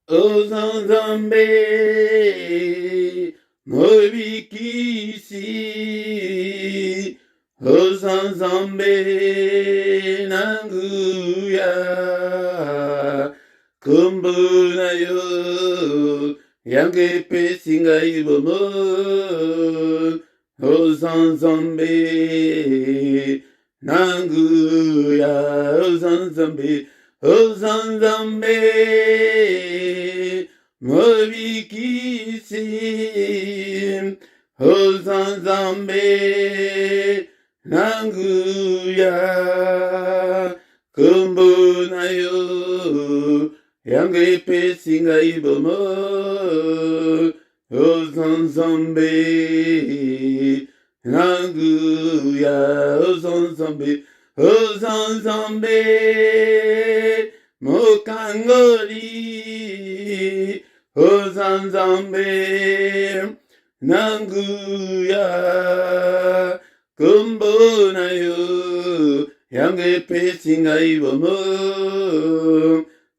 Ozanzambe, Mobikisi, Ozanzambe, Nanguya, Kumbunayo, Yangepe Singaibomo, Ozanzambe, Nanguya, Ozanzambe, Ozanzambe, Mobikisi, Ozanzambe, Nanguya, Kumbunayo, Yangepe Singaibomo, Ozanzambe, Nanguya, Ozanzambe, Ozanzambe, Mokangoli, Ozanzambe, Nanguya, Kumbonayo, Yangepe Singaibomo,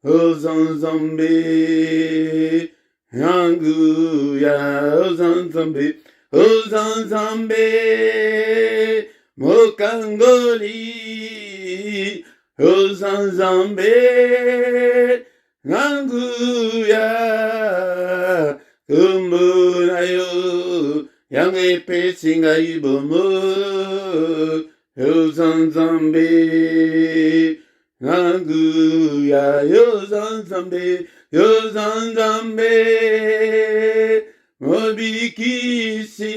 Ozanzambe, Nanguya, Ozanzambe, Ozanzambe, Mokangoli, Ozanzambe, Nanguya, Kumbunayo, Yangepe Singaibomo, Ozanzambe, Nanguya, Ozanzambe, Ozanzambe, Mobikisi,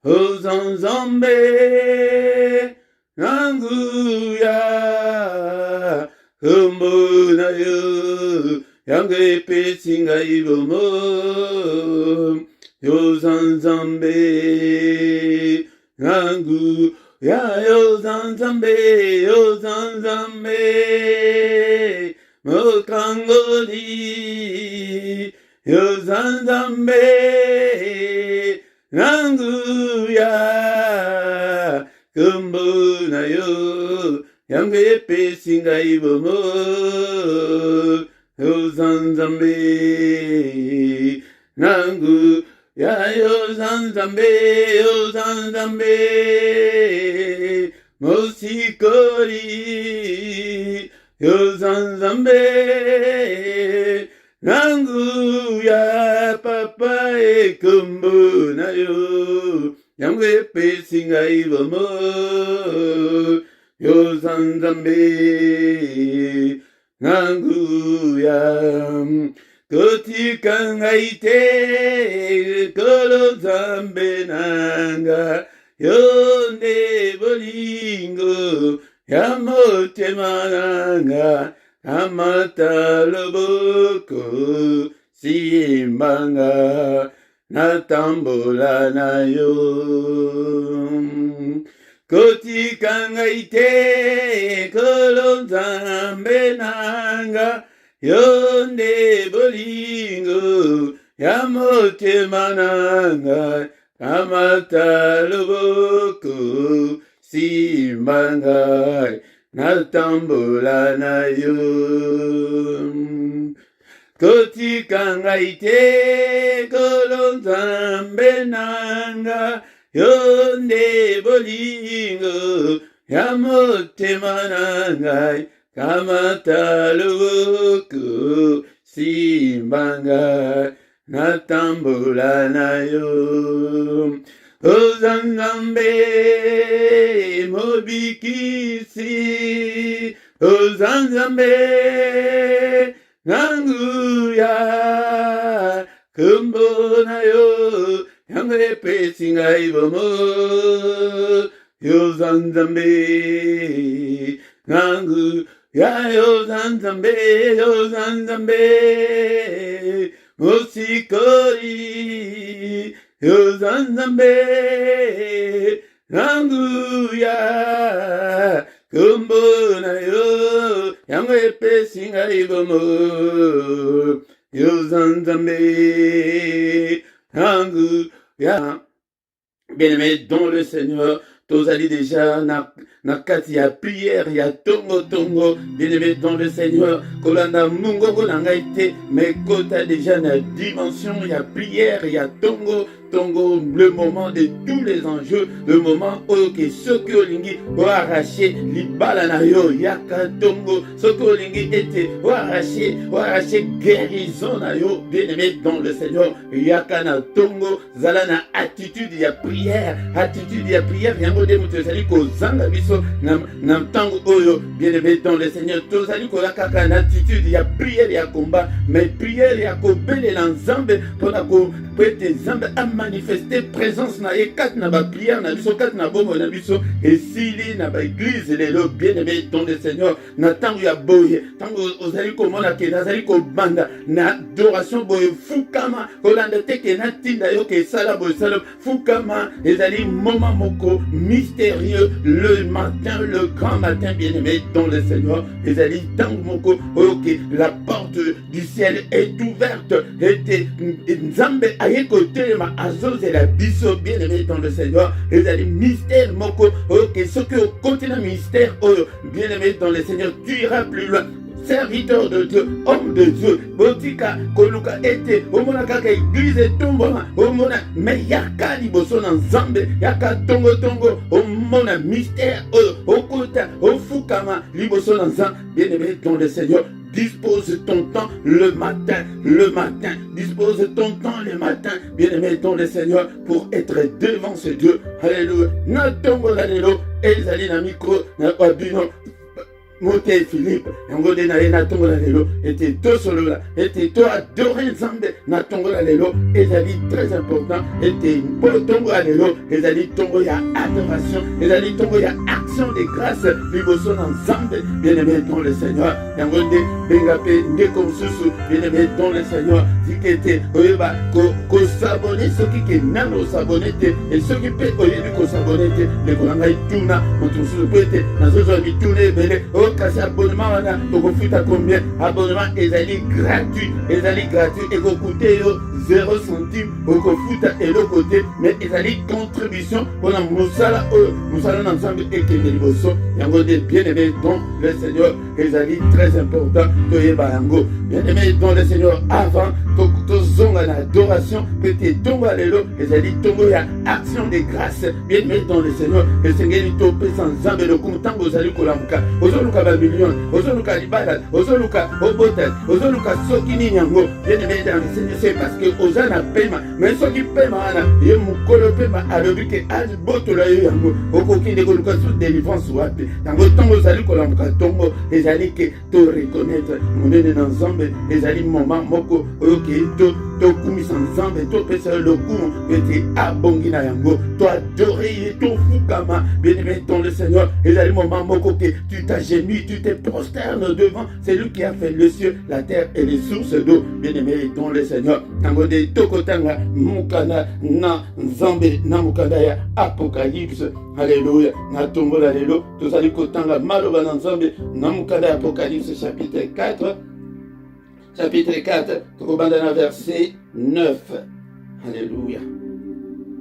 Ozanzambe, Nanguya, Kumbunayo, Yangepe Singaibomo, Ozanzambe, Nanguya, Ozanzambe, Ozanzambe, Mokangoli, Ozanzambe, Nanguya, Kumbunayo, Yangepe Singaibomo, Ozanzambe, Nanguya, Ozanzambe, Ozanzambe, Mosikori, Ozanzambe, Nanguya, Papa e Kumbunayo, Yangepe Singaibomo, Ozanzambe, Nanguya, Kotikangaite, Kolozambe Nanga, Yonde Bolingo, Yamote Mananga, Amata Loboko, Simbanga, Natambola Nayo. Kotikangaite, Kolozambe Nanga, Yonde Bolingo, Yamote Mananga, Amata Loboko, Simbanga, Natambola Nayo. Kotikangaite, Kolozambe Nanga, Yonde Bolingo, Yamote Mananga, Kamata Loko, Simbanga, Natambola Nayo. Ozanzambe, Mobikisi, Ozanzambe, Nanguya, Kumbonayo, Yangepe Singaibomo, Ozanzambe, Nanguya, Ozanzambe, Ozanzambe, Mosikori, Ozanzambe, Nanguya, Kumbonayo, Yangepe Singaibomo, Ozanzambe, Nanguya. Bien-aimés dans le Seigneur, tozali déjà na kati ya prière ya tongo bien-aimé dans le Seigneur kolanda mungongo na ngai te mais kota déjà na dimension ya prière ya tongo le moment de tous les enjeux, le moment où ceux qui ont arraché libala na yo yaka tongo, ceux qui ont été arraché guérison na yo, bien-aimé dans le Seigneur yaka na tongo, zala na attitude ya prière, yango de mutu sali ko zanga biso na tango oyo, bien-aimé dans le Seigneur tozali ko yaka na attitude ya prière ya combat, mais prière ya ko belela nzambe pona ko pete nzambe manifester présence na ekat na ba prière na biso kat na bombo na biso esili na ba église lelo bien-aimé dans le Seigneur na tango ya boye tango ozali komona ke nazali ko banda na adoration boye fukama kolanda te ke na tinda yo ke sala boye sala fukama ezali moment moko mystérieux le matin le grand matin bien-aimé dans le Seigneur ezali tango moko oke la porte du ciel est ouverte et nzambe aye kote ma et la biso bien-aimé dans le Seigneur et les mystères moko ok ce que continue mystère bien-aimé dans le Seigneur tu iras plus loin serviteur de Dieu, homme de Dieu, botika koluka ete omona kaka église tombona omona mais yaka liboso na nzambe yaka tongo omona mystère okota ofukama liboso na nzambe bien-aimé dans le Seigneur. Dispose ton temps le matin, dispose ton temps le matin, bien-aimé dans le Seigneur, pour être devant ce Dieu. Alléluia. Natongo l'allélo, ezali na micro, na wabino. Moté Philippe, ngode na ye na tongo la lelo, était tout solo là, était tout adoré Nzambe na tongo la lelo, ezali très important, était pour tongo la lelo, ezali tongo ya adoration, ezali tongo ya action de grâce, liboso na Nzambe, bien-aimé dans le Seigneur, ngode bengape ndeko mususu, bien-aimé dans le Seigneur, zikete oyeba ko s'abonner ceux qui nano s'abonner et ceux qui peut oyebi ko s'abonner le kolanga ituna, moto mususu peut être na zozo bitune bele kasi abonnement wana tokofuta combien abonnement ezali gratuit ekokute yo 0 centime okofuta eloko te mais ezali contribution mpona mosala oyo mosala na nzambe ekende liboso yango de bien-aimé dans le Seigneur ezali très important toyeba yango bien-aimé dans le Seigneur avant tozonga na adoration pe te tongo lelo ezali tongo ya action de grâce bien-aimé dans le Seigneur esengeli topesa nzambe lokumu ntango ozali kolamuka ozoluka bamillion ozoluka libala ozoluka obota ozoluka soki nini yango bien-aimé dans le Seigneur c'est parce que oza na pema mais soki pema wana ye mokolo pema alobi ke abotola yo yango okokende koluka so délivrance wapi yango ntango ozali kolamuka tongo ezali ke to reconnaître monene na nzambe ezali moment moko oyo tokumisa nzambe topesa lokumu ete abongi na yango toadore ye tofukama bien-aimé dans le Seigneur ezali moment moko ke tu t'agenouilles tu te prosternes devant c'est lui qui a fait le ciel la terre et les sources d'eau bien-aimé dans le Seigneur tango de tokotanga mukana na nzambe na mukanda ya Apocalypse alléluia na tombola lelo tozali kotanga maloba na nzambe na mukanda ya Apocalypse chapitre 4 Tokobanda verset 9. Alléluia.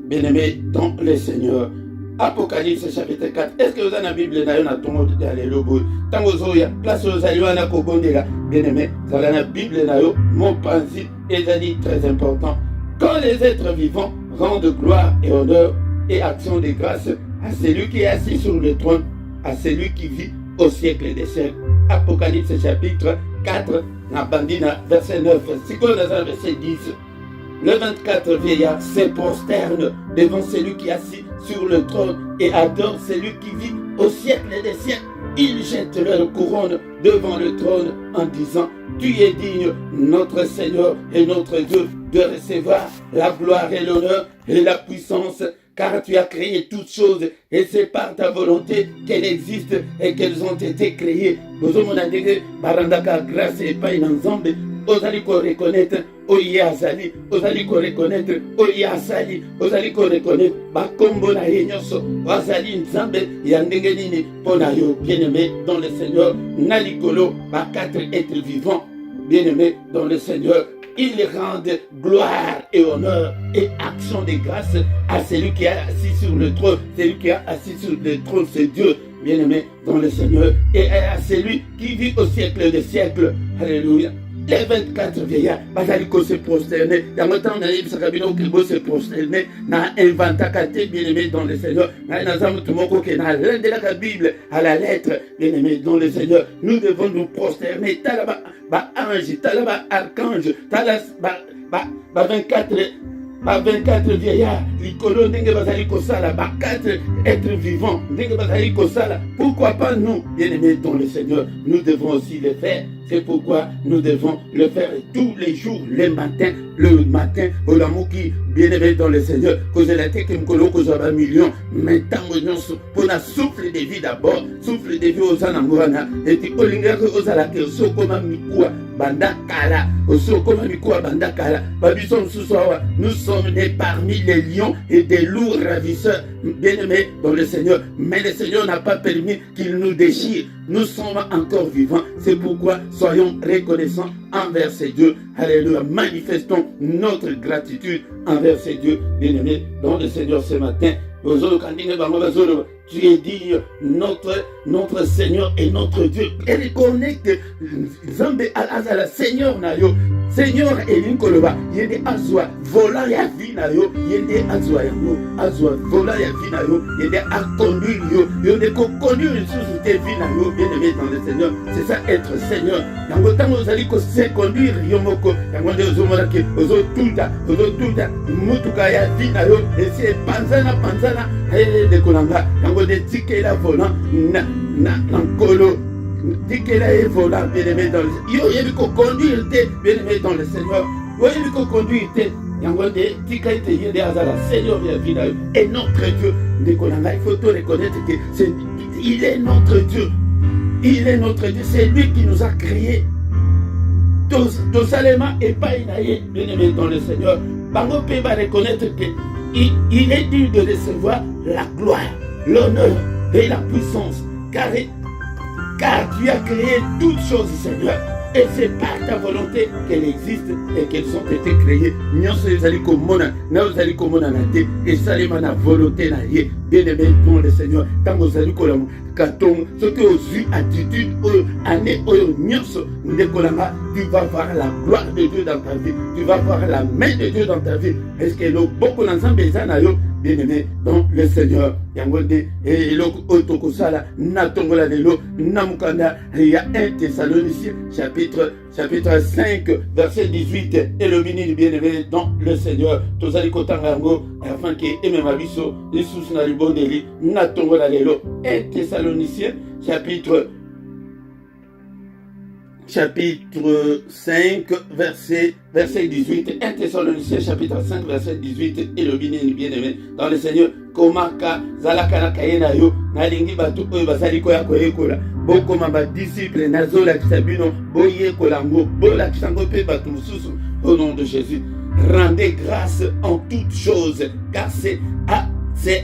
Bien-aimé dans le Seigneur. Apocalypse chapitre 4. Est-ce que vous avez la Bible na yo na tongo de alléluia. Tango zoya place aux alliés na kobondela. Bien-aimé, vous avez la Bible na yo mon principe est très important. Quand les êtres vivants rendent gloire et honneur et action de grâce à celui qui est assis sur le trône, à celui qui vit au siècle des siècles. Apocalypse chapitre 4, Nabandina, verset 9. Sikolo dans verset 10. Le 24 vieillards se prosternent devant celui qui est assis sur le trône et adorent celui qui vit au siècle des siècles. Ils jettent leur couronne devant le trône en disant: Tu es digne, notre Seigneur et notre Dieu, de recevoir la gloire et l'honneur et la puissance, car tu as créé toutes choses et c'est par ta volonté qu'elles existent et qu'elles ont été créées. Nous avons dit barandaka grâce et pas une ensemble. Ozali ko reconnaître oye azali, ozali ko reconnaître oye azali, ozali ko reconnaître bakombo na ye nyonso azali nzambe ya ndenge nini pona yo bien-aimé dans le Seigneur na likolo ba quatre êtres vivants bien-aimé dans le Seigneur il rend gloire et honneur et action de grâce à celui qui est assis sur le trône. Celui qui est assis sur le trône, c'est Dieu, bien-aimé dans le Seigneur, et à celui qui vit au siècle des siècles. Alléluia. Les 24 vieillards, basaliko se prosterner. Dans le temps, on a dit que se prosterner. Na inventakate, bien-aimé dans le Seigneur. Na nazam tumoko ke na de la Bible à la lettre, bien-aimé dans le Seigneur. Nous devons nous prosterner. Talaba, ange, talaba, archange, talas, 24 vieillards, l'icolo, ndenge bazali kosala, 4 êtres vivants, ndenge bazali kosala. Pourquoi pas nous, bien-aimés dans le Seigneur, nous devons aussi le faire. C'est pourquoi nous devons le faire tous les jours, le matin, au Lamouki, bien-aimé dans le Seigneur, cause la tête que nous cause un million, maintenant, pour la souffle de vie d'abord, souffle de vie aux Anamouana, et puis au Linga, aux Alake, au Sokoma Mikua, Bandakala, au Sokoma Mikua, Bandakala, Babison Soussawa, nous sommes nés parmi les lions et des loups ravisseurs, bien-aimés dans le Seigneur, mais le Seigneur n'a pas permis qu'il nous déchire. Nous sommes encore vivants, c'est pourquoi soyons reconnaissants envers ces dieux. Alléluia, manifestons notre gratitude envers ces dieux, bien-aimés dans le Seigneur ce matin. Tu es dit notre Seigneur et notre Dieu. Et reconnais que Zambe Al-Azala, Seigneur Nayo, Seigneur Elinkoloba, Yende Azwa, vola ya vie Nayo, Yende Azwa Yango, Azwa, vola ya vie Nayo, Yende a conduire Yo, Yende ko conduire sous tes vie Nayo, bien aimé dans le Seigneur. C'est ça être Seigneur. Yango tango zali ko se conduire Yomoko, Yango de Ozomorake, Ozo Tuta, Mutuka ya vie Nayo, et c'est Panzana, de Kolanga, Yango de Tikela volant, Nankolo. Dit qu'elle est volant, bien-aimé dans le Seigneur. Il y a ko conduire, bien-aimé dans le Seigneur. Il y a ko conduire, Seigneur et notre Dieu. Il faut tout reconnaître qu'il est notre Dieu. Il est notre Dieu. C'est lui qui nous a créés. Totalement et pas inaïe, bien-aimé dans le Seigneur. Bango peut reconnaître qu'il est digne de recevoir la gloire, l'honneur et la puissance. Car tu as créé toutes choses, Seigneur. Et c'est par ta volonté qu'elles existent et qu'elles ont été créées. Nous sommes et salima na volonté na ye. Bien-aimé dans le Seigneur. Quand vous allez kolam katon, ce que vous avez attitude, année, tu vas voir la gloire de Dieu dans ta vie. Tu vas voir la main de Dieu dans ta vie. Est-ce que le beaucoup d'ensemble bien-aimé dans le Seigneur. Yangode et l'Otokosala, Natongola de l'eau, Namukanda, il y a 1 Thessaloniciens, chapitre 5, verset 18, et le ministre bien-aimé dans le Seigneur. Tozali Kotangango, afin qu'il aime ma biso, les sous na libondeli, Natongola de l'eau, 1 Thessaloniciens, chapitre 5, verset 18, 1 Thessaloniciens chapitre 5, verset 18, et le bien-aimé dans le Seigneur, Komaka, Zalakana Kayena yo, Nalingi Batu, Basaliko ya Koyekola, Bokoma ba disciple, Nazola Kisabino, Boye Kolango, Bola Kisango Pe Batu Mususu, au nom de Jésus. Rendez grâce en toutes choses, car c'est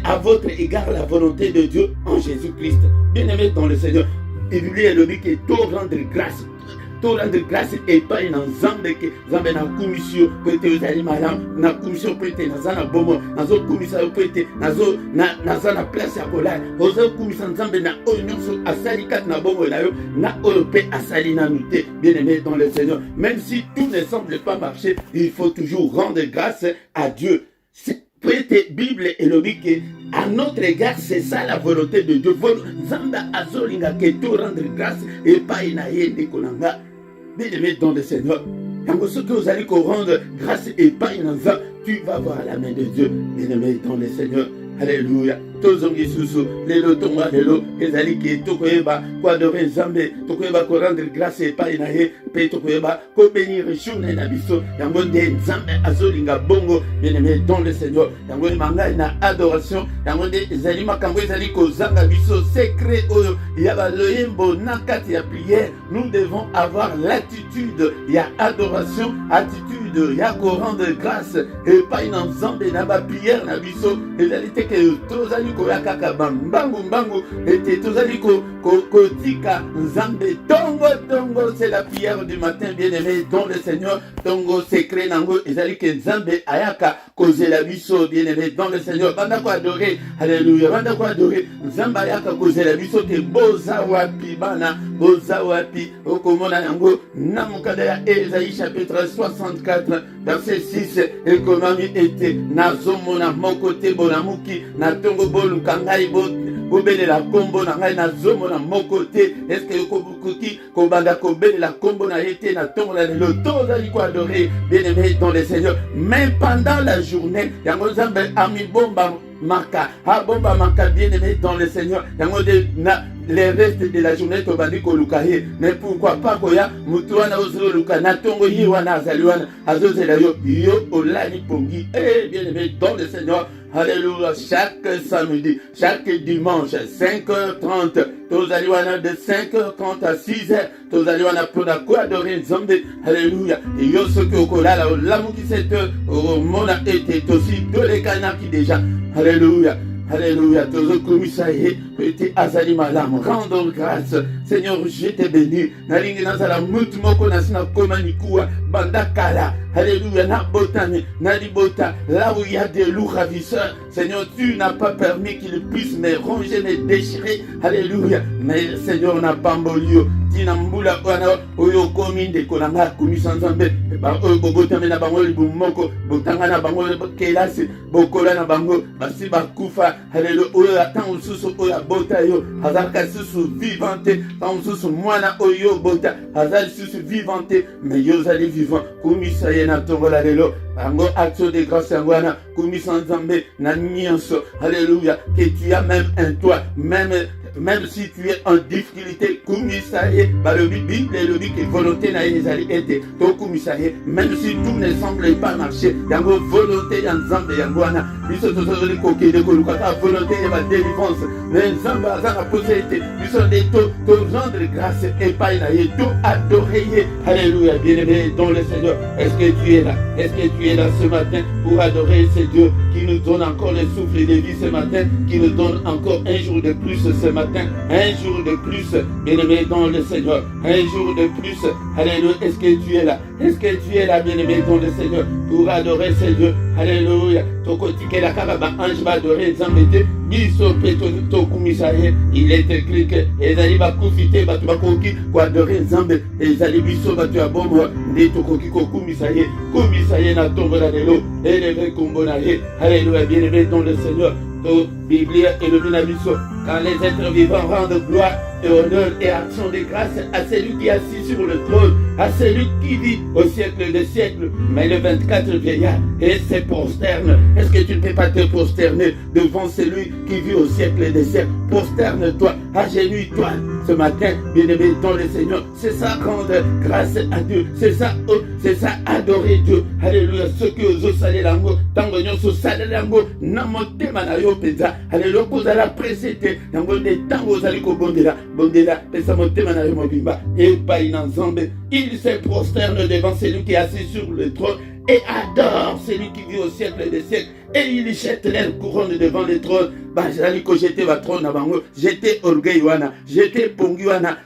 à votre égard la volonté de Dieu en Jésus-Christ. Bien-aimé dans le Seigneur, et lui est le but qui est tout rendre grâce. Tout rendre grâce et pas une ensemble que Zambé na commission peut être aux aliments, na commission peut être dans un bon, dans une commission peut être dans une place à coller, aux autres commissions Zambé na oignon à salikat na bon na européen à salina nuité, bien aimé dans le Seigneur. Même si tout ne semble pas marcher, il faut toujours rendre grâce à Dieu. Prêtez Bible et le dit que à notre égard, c'est ça la volonté de Dieu. Zamba azolinga que tout rendre grâce et pas inaye de konanga. Bien-aimé dans le Seigneur. Quand ce que vous allez rendre grâce et pas inaza, tu vas voir la main de Dieu. Bien-aimé dans le Seigneur. Alléluia. Tozongi susu, lelo tonga lelo, ezali ki tokoyeba ko adorer Nzambe, tokoyeba ko rendre grâce et pas inaye, pe tokoyeba ko bénir journée na biso, yango de Nzambe azolinga bongo, bien-aimé dans le Seigneur. Yango manga na adoration, yango de ezali makambo ezali ko zanga biso secret oyo ya ba loyembo na kati ya prière. Nous devons avoir l'attitude ya adoration, attitude ya ko rendre grâce et pas une Nzambe na ba prière na biso, ezali te que tozali koya kaka mbangu ete tozali kotika nzambe tongo. C'est la prière du matin, bien-aimé dans le Seigneur. Tongo secret nango ezali ke nzambe ayaka kozela biso, bien-aimé dans le Seigneur. Banda ko adorer, alléluia. Banda ko adorer nzambe ayaka kozela biso te boza wapi bana, boza wapi okomona yango na mokanda ya Esaïe chapitre 64 verset 6 ekomami ete nazomona moko te bonamuki na tongo boluka ngai kobelela kombo na ngai nazomona moko te. Est-ce que kobukuki kobanda kobelela kombo na yete na tongo na lelo tozali ko adorer, bien-aimé dans le Seigneur. Mais pendant la journée yango nzambe amibomba maka abomba maka, bien-aimé dans le Seigneur. Yango les restes de la journée tobandi kolukaye, mais pourquoi pas koya mutu wana ozoluka na tongo yi wana azali wana azozela yo olali pongi. Bien-aimé dans le Seigneur. Alléluia. Chaque samedi, chaque dimanche, 5h30, tozali wana de 5h30 à 6h, tozali wana pona ko adorer nzambe. Alléluia. Et yo soki okolala olamuki 7h, mona ete tosi tolekana ki déjà. Alléluia. Alléluia, tozokumisaye ete azali malamu. Rendons grâce, Seigneur, je te bénis. Nalingi nazala mutu moko nasina koma nikuwa bandakala. Alléluia, na botani, na libota, là où il y a des loups ravisseurs. Seigneur, tu n'as pas permis qu'ils puissent me ronger, me déchirer. Alléluia, mais Seigneur, n'a pas mbolio. Tina mbula wana oyo komi ndeko na nga kumisa nzambe ba oyo bogotame na bango libumoko botanga na bango kelasi bokola na bango basi bakufa. Alléluia, oyo atan ususu oyo abota yo azalaka susu vivante tan ususu mwana oyo bota azali susu vivante, mais yo zali vivant kumisa ye na tongola lelo bango action de grâce wana kumisa nzambe na nyonso. Alléluia, que tu as même un toit, même si tu es en difficulté, kumisaye, le Bible et le Bible que volonté na ezali ete to kumisaye, même si tout ne semble pas marcher, yango volonté ya nzambe yango wana biso tozoli kokende koluka ka volonté ya ba délivrance, mais nzambe azana posé ete biso de to rendre grâce et pas na ye to adorer. Alléluia, bien-aimé dans le Seigneur. Est-ce que tu es là? Est-ce que tu es là ce matin pour adorer ce Dieu qui nous donne encore le souffle de vie ce matin, qui nous donne encore un jour de plus ce matin? Un jour de plus, bien-aimé dans le Seigneur. Un jour de plus. Alléluia. Est-ce que tu es là? Est-ce que tu es là, bien-aimé dans le Seigneur, pour adorer ce Dieu? Alléluia. Tokotike la kababa ange va adorer Zambete. Biso peto tokumisaye. Il est écrit que ezali bakufite batu bakoki ko adorer Zambe. Ezali biso batu ya bombo ndi tokoki ko kumisaye. Kumisaye na tombe la lelo. Élevé kombo na ye. Alléluia, bien-aimé dans le Seigneur. Biblia et le Minabiso, quand les êtres vivants rendent gloire et honneur et action de grâce à celui qui est assis sur le trône, à celui qui vit au siècle des siècles. Mais le 24 vieillard et se prosterne. Est-ce que tu ne peux pas te prosterner devant celui qui vit au siècle des siècles? Prosterne-toi, agenouille-toi ce matin, bien-aimé dans le Seigneur. C'est ça rendre grâce à Dieu. C'est ça adorer Dieu. Alléluia. Ce que vous salez l'amour, tango nyonso salé l'amour, namotema na yo peza. Alléluia. Kozala précédé, tango de tango zali ko bondela, pesa motema na yo mobimba. Et pas ina nzambe. Il se prosterne devant celui qui est assis sur le trône et adore celui qui vit au siècle des siècles. Et il jette leur couronne devant le trône. J'allais ko jeter votre trône avant vous. Jeter orgueil wana, jeter pongi wana.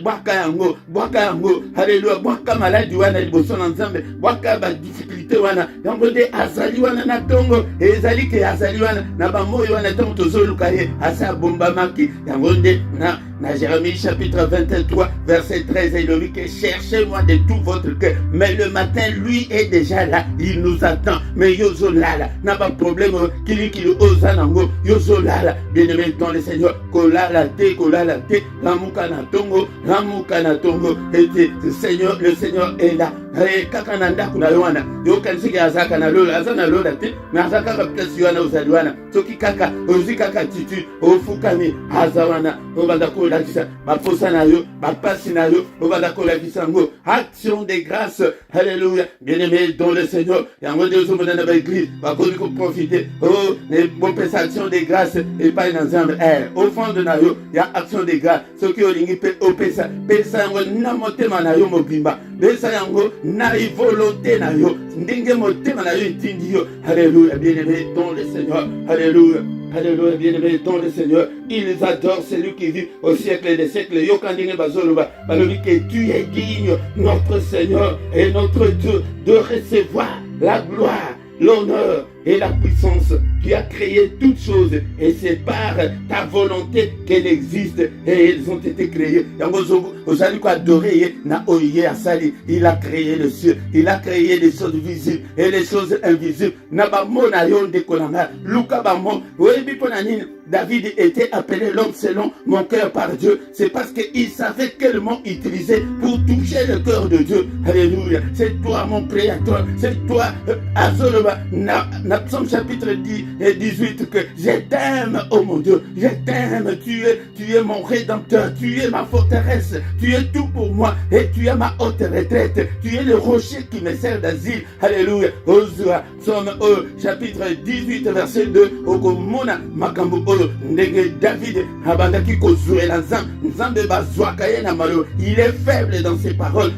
Bwaka yango, alléluia. Bwaka maladi wana liboso na nzambe. Bwaka ba difficulté wana. Yango de azali wana na tongo. Ezali ke azali wana na ba moyo wana tongo tozoluka ye. Asa bomba maki. Yango de na Jérémie chapitre 23 verset 13 il dit que cherchez-moi de tout votre cœur. Mais le matin lui est déjà là. Il nous attend. Mais yozo lala. N'a pas problème. Kili osa nango. Yozo lala. Bien-aimé dans le Seigneur. Kolala te. Ramuka na tongo. Et le Seigneur est là. Kaka nanda kuna yoana. Yo kansiki azaka na lola. Azana lola te. Mais azaka ka place yoana uzaliwana. Soki kaka. Ozi kaka titu. Ofukani. Azawana. Obanda kola kisa. Baposa na yo. Bapasi na yo. Obanda kola kisa ngo. Action de grâce. Alléluia. Bien-aimé dans le Seigneur. Yango de ozo modana ba église. Bakoni ko profiter. Oh, les bonnes actions de grâce. Et pas dans un au fond de na yo. Ya action de grâce. Soki olingi pe opesa. Pesa yango na motema na yo mobimba. Pesa yango na volonté na yo ndenge motema na yo etindi yo. Alléluia, bien-aimé dans le Seigneur. Alléluia. Alléluia, bien-aimé dans le Seigneur. Ils adorent celui qui vit au siècle des siècles. Yokandine bazoluba, balobi que tu es digne, notre Seigneur et notre Dieu, de recevoir la gloire, l'honneur et la puissance. Tu as créé toutes choses et c'est par ta volonté qu'elles existent et elles ont été créées. Il a créé le ciel, il a créé les choses visibles et les choses invisibles. David était appelé l'homme selon mon cœur par Dieu. C'est parce qu'il savait quel mot utiliser pour toucher le cœur de Dieu. Alléluia. C'est toi mon créateur. C'est toi, Azoloba. Psaume chapitre 10 et 18 que je t'aime, oh mon Dieu. Je t'aime. Tu es mon rédempteur. Tu es ma forteresse. Tu es tout pour moi. Et tu es ma haute retraite. Tu es le rocher qui me sert d'asile. Alléluia. Ozua. Psaume chapitre 18 verset 2. Okomona makambo. David il est faible dans ses paroles.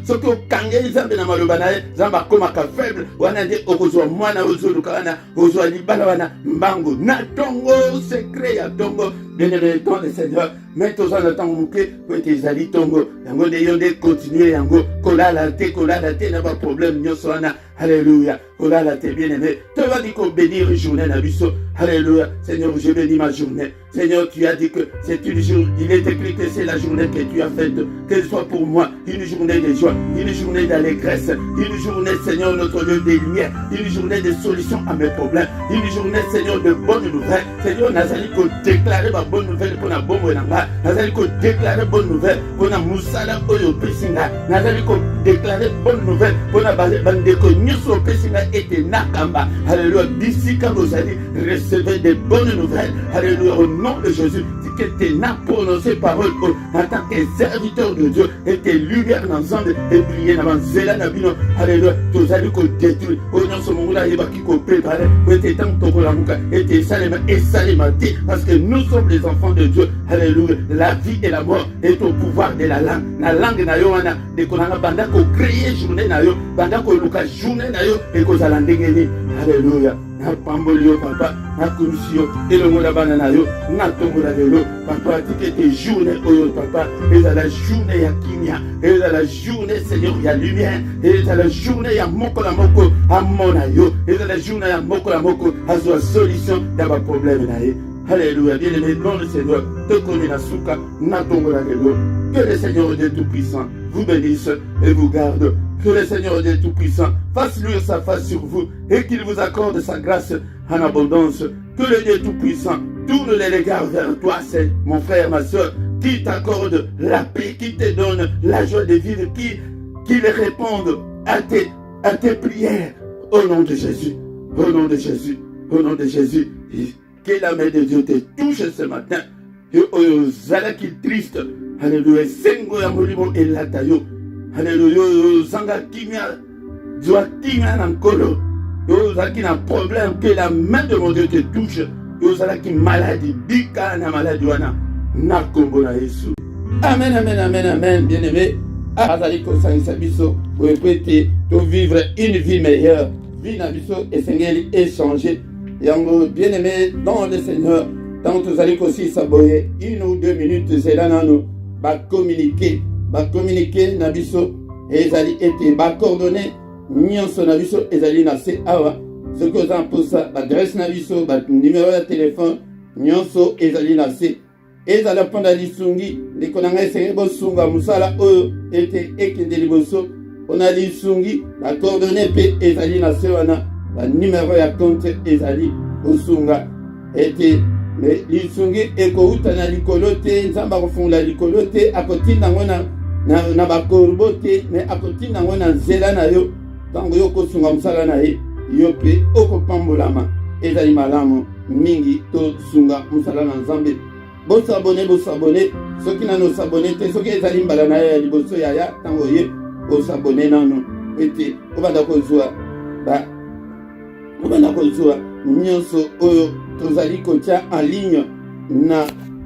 Bien-aimé dans le Seigneur, mais aux en temps mouké, que tes alliés tongo, yango de yonde continuer yango, kola la te n'a pas problème, nyosona, alléluia, kola la te bien-aimé, te va dire qu'on bénir journée nabiso, alléluia, Seigneur, je bénis ma journée, Seigneur, tu as dit que c'est une journée, il est écrit que c'est la journée que tu as faite, qu'elle soit pour moi une journée de joie, une journée d'allégresse, une journée, Seigneur, notre lieu de lumière, une journée de solution à mes problèmes, une journée, Seigneur, de bonnes nouvelles, Seigneur, Nazali, qu'on déclare ma bonne nouvelle pour la bonne nouvelle, Nazali, qu'on déclare bonne nouvelle pour la moussala oyo pesinga, Nazali, qu'on déclare bonne nouvelle pour la bandeko nyuso pesinga et nakamba, alléluia, d'ici quand vous allez recevoir des bonnes nouvelles, alléluia, au nom de Jésus, que tes n'a prononcé parole en tant que serviteur de Dieu et tes lumières ensemble et briller dans Zéla Nabino, alléluia, tous allez qu'on détruit, au nom de ce monde-là, il va qui qu'on prépare, où était tant que la mouka, et tes salema et salemati, parce que nous sommes les enfants de Dieu, alléluia, la vie et la mort est au pouvoir de la langue, la langue na yo wana, de konanga banda ko créer journée na yo, banda ko luka journée na yo, et ko zalandengeni, alléluia. Na pambolio papa, na commission, et le monde abandonné, na tombola de l'eau, papa, tu tes journées, oh papa, et à la journée, ya kimia, et à la journée, Seigneur, il y a lumière, et à la journée, il y a moko la moko, à mon ayo, et à la journée, il y a moko la moko, à sa solution, d'avoir problème, naïe. Alléluia, bien-aimé, dans le Seigneur, te connaît la souka, na tombola de l'eau, que le Seigneur Dieu Tout-Puissant vous bénisse et vous garde. Que le Seigneur Dieu Tout-Puissant fasse luire sa face sur vous et qu'il vous accorde sa grâce en abondance. Que le Dieu Tout-Puissant tourne les regards vers toi, c'est mon frère, ma soeur, qui t'accorde la paix, qui te donne la joie de vivre, qui réponde à tes prières. Au nom de Jésus, au nom de Jésus, au nom de Jésus, que la main de Dieu te touche ce matin. Et au zalaki triste, alléluia, sengo ya molimo elatayo. Alléluia, zanga kimia, doit kimia nankolo. Yo zaki na problème que la main de mon Dieu te touche. Yo zaki maladie, bika na maladie wana. Na kombo na Yesu. Amen, amen, amen, amen, bien-aimé. Azali ko sangisa biso, pour peut-être vivre une vie meilleure. Vie na biso et sengeli échanger. Yango bien-aimé dans le Seigneur. Tant que vous allez aussi s'abonner 1 ou 2 minutes, c'est là nous va communiquer nabiso et ils été va coordonner nyonso nabiso ezali na se awa ce que vous en pour ça adresse nabiso numéro de téléphone nyonso ezali na se ezala panda lisungi likonanga esenge bosunga musala oyo ete ekende liboso on a lisungi la coordonnée pe ezali na se wana la numéro ya compte ezali bosunga ete mais lisungi ekouta na likolo te nzamba kofunga likolo te akotinda ngo na bakorbo te mais akotinda ngo na nzela na yo tango yo kosunga mosala na ye yo mpe okopambolama ezali malamu mingi tosunga mosala na nzambe bosabone soki nano sabone te soki ezali mbala na yo ya liboso yaya tango ye osabone nano ete obanda kozwa nyonso oyo tozali kotia en ligne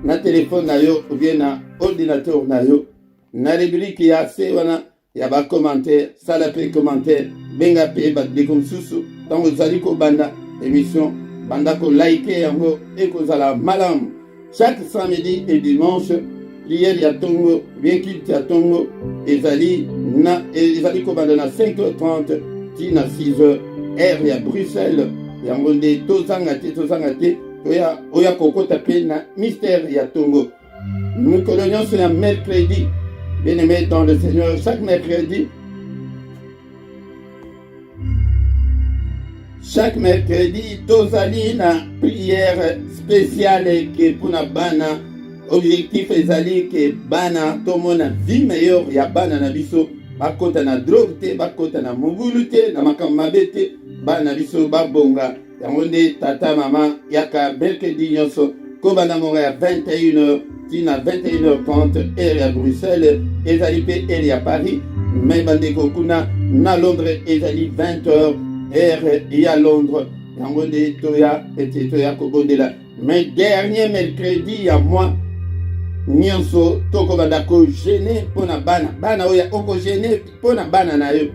na téléphone na yo ou bien na ordinateur na yo na rubrique ya se wana ya ba commentaire, sala pe commentaire, benga pe ba de comme susu, tango zali ko banda émission, banda ko like yango et ko zala malam. Chaque samedi et dimanche, prière ya tongo, bien qu'il ya tongo, ezali ko banda na 5h30, tina 6h, heure ya Bruxelles, yango de tozanga te, oya kokota pe na mystère ya tongo. Nous colonions sur un mercredi, bien-aimés dans le Seigneur, chaque mercredi, tozali na prière spéciale que pour na bana, objectif ezali que bana tomona vie meilleure ya bana na biso, bakota na drogue te, bakota na mugulu te, na makambo mabe te, bana biso babonga, yango nde tata mama yaka mercredi nyonso, kobana monga ya 21h, tina 21h30, heure ya Bruxelles, ezali pe heure ya Paris, mais bandeko kuna na Londres ezali 20h, heure ya Londres, yango nde toya kobondela. Mais dernier mercredi ya mois, nyonso tokobanda ko gêner pona bana oya oko gêner pona bana na yo,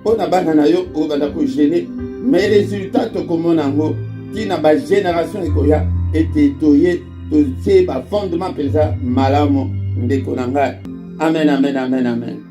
okobanda ko gêner, mais résultat tokomona ngo tina ba génération ekoya ete toye totie ba fondement peza malamu ndeko na ngai. Amen.